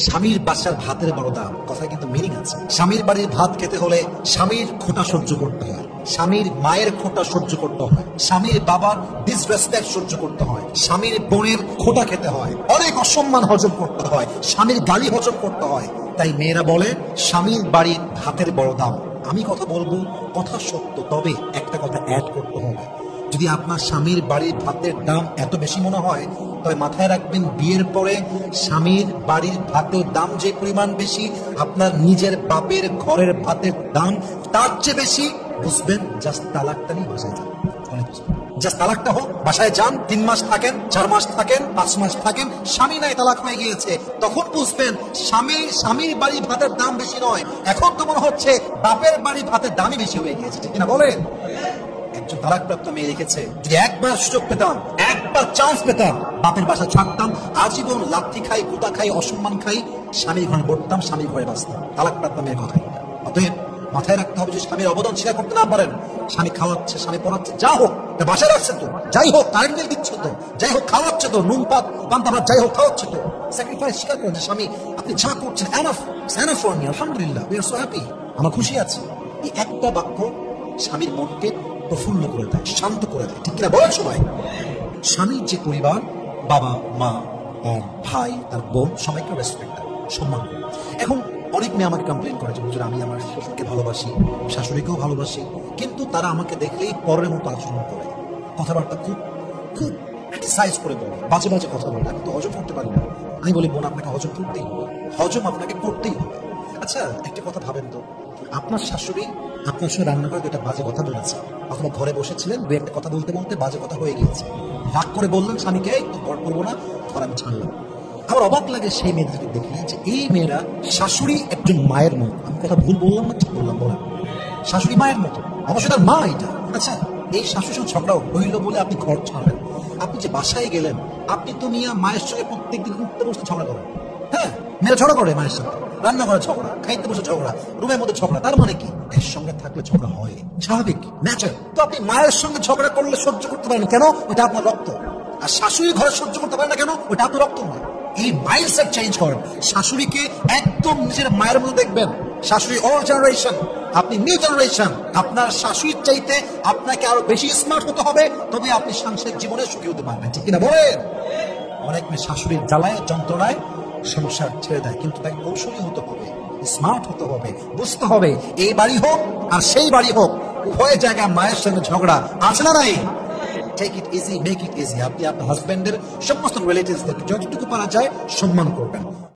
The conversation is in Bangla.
স্বামীর বাসার ভাতের বড় দাম, কথা কিন্তু মিনিং আছে। স্বামীর বাড়ির ভাত খেতে হলে স্বামীর খোঁটা সহ্য করতে হয়, স্বামীর মায়ের খোঁটা সহ্য করতে হয়, স্বামীর বাবার ডিসরেসপেক্ট সহ্য করতে হয়, স্বামীর বোনের খোঁটা খেতে হয়, অনেক অসম্মান হজম করতে হয়, স্বামীর গালি হজম করতে হয়। তাই মেয়েরা বলে স্বামীর বাড়ির ভাতের বড় দাম। আমি কথা বলবো, কথা সত্য, তবে একটা কথা অ্যাড করতে হবে। যদি আপনার স্বামীর বাড়ির ভাতের দাম এত বেশি মনে হয়, তবে মাথায় রাখবেন বিয়ের পরে স্বামীর বাড়ির ভাতের দাম যে পরিমাণ বেশি, আপনার নিজের বাপের ঘরের ভাতের দাম তার চেয়ে বেশি। বুঝবেন, জাস্ট তালাকটা নিয়ে বাসায় যান, জাস্ট তালাকটা হোক, বাসায় যান, 3 মাস থাকেন, 4 মাস থাকেন, 5 মাস থাকেন, স্বামী নাই তালাক হয়ে গিয়েছে, তখন বুঝবেন স্বামীর বাড়ির ভাতের দাম বেশি নয়, এখন তো মনে হচ্ছে বাপের বাড়ির ভাতের দামই বেশি হয়ে গিয়েছে, ঠিক না বলেন? একজন তালাকপ্রাপ্ত মেয়ে রেখেছে, যদি একবার সুযোগ পেতাম, একবার চান্স পেতাম, বাপের বাসা ছাড়তাম, আজীবন লাথি খাই, গুতা খাই, অসম্মান খাই, স্বামীর ঘরে বসতাম, স্বামীর ঘরে বাঁচতাম। তালাকপ্রাপ্ত মেয়ের কথা। অতএব মাথায় রাখতে হবে যে স্বামীর অবদান স্বীকার করতে না পারেন, স্বামী খাওয়াচ্ছে, স্বামী পড়াচ্ছে, যা হোক, বাসায় রাখছে তো, যাই হোক, কারেন্ট বিল দিচ্ছে তো, যাই হোক খাওয়াচ্ছে তো, নুন পাত পান্তা ভাত যাই হোক খাওয়াচ্ছে তো, স্যাক্রিফাইস স্বীকার করেন যে স্বামী আপনি যা করছেন এনাফ, এনাফ ফর মি, আলহামদুলিল্লাহ, উই আর সো হ্যাপি, আমরা খুশি আছি। এই একটা বাক্য স্বামীর মনকে প্রফুল্ল করে দেয়, শান্ত করে দেয়, ঠিক কিনা বলেন সবাই? স্বামীর যে পরিবার, বাবা মা আর ভাই, তার বোন, সবাইকে রেসপেক্ট দেয়, সম্মান করে। এখন অনেক মেয়ে আমাকে কমপ্লেন করে যে হুজুর, আমি আমার শ্বশুরকে ভালোবাসি, শাশুড়িকেও ভালোবাসি, কিন্তু তারা আমাকে দেখলেই পরের মতো আচরণ করে, কথাবার্তা খুব খুব ক্রিটিসাইজ করে বলে, বাজে বাজে কথা বলে, আমি তো হজম করতে পারি না। আমি বলি, বোন, আপনাকে হজম করতেই হবে, হজম আপনাকে করতেই হবে। আচ্ছা, একটা কথা ভাবেন তো, আপনার শাশুড়ি আপনার সঙ্গে রান্না করে একটা বাজে কথা বলেছে, অথবা ঘরে বসেছিলেন, দু একটা কথা বলতে বলতে বাজে কথা হয়ে গিয়েছে, রাগ করে বললেন স্বামীকে, এই তো ঘর করবো না, ঘর আমি ছাড়লাম। আমার অবাক লাগে সেই মেয়েদেরকে দেখলে যে এই মেয়েরা, শাশুড়ি একজন মায়ের মতো, আমি কথা ভুল বললাম না ঠিক বললাম বলেন? শাশুড়ি মায়ের মতো, অবশ্যই তার মা এটা। আচ্ছা, এই শাশুড়ির সঙ্গে ঝগড়া হইল বলে আপনি ঘর ছাড়বেন, আপনি যে বাসায় গেলেন, আপনি তো মিয়া মায়ের সঙ্গে প্রত্যেকদিন উঠতে বসতে ঝগড়া করেন। হ্যাঁ, মেয়েরা ঝগড়া করে মায়ের সাথে, রান্নাঘরে ঝগড়া, খাইতে বসে ঝগড়া, রুমের মধ্যে ঝগড়া, তার মানে কি এর সঙ্গে থাকলে ঝগড়া হয়, স্বাভাবিক, ন্যাচারাল। তো আপনি মায়ের সঙ্গে ঝগড়া করলে সহ্য করতে পারেন কেন? ওটা আপনার রক্ত। আর শাশুড়ি ঘরে সহ্য করতে পারেন না কেন? ওটা আপনার রক্ত নয়। এই মাইন্ডসেট চেঞ্জ করেন, শাশুড়িকে একদম নিজের মায়ের মতো দেখবেন। শাশুড়ি ওল্ড জেনারেশন, আপনি নিউ জেনারেশন। আপনার শাশুড়ির চাইতে আপনাকে আরো বেশি স্মার্ট হতে হবে, তবে আপনি সাংসারিক জীবনে সুখী হতে পারবেন, ঠিক কিনা বলেন? অনেক মেয়ে শাশুড়ির জ্বালায় যন্ত্রণায় সংসার ছেড়ে দেয়, কিন্তু তাকে কৌশলী হতে হবে, স্মার্ট হতে হবে, বুঝতে হবে এই বাড়ি হোক আর সেই বাড়ি হোক, উভয় জায়গায় মায়ের সঙ্গে ঝগড়া আছে না নাই? Take it easy, make it easy. আপনি আপনার হাজবেন্ডের সমস্ত রিলেটিভসদের যতটুকু পারা যায় সম্মান করবেন।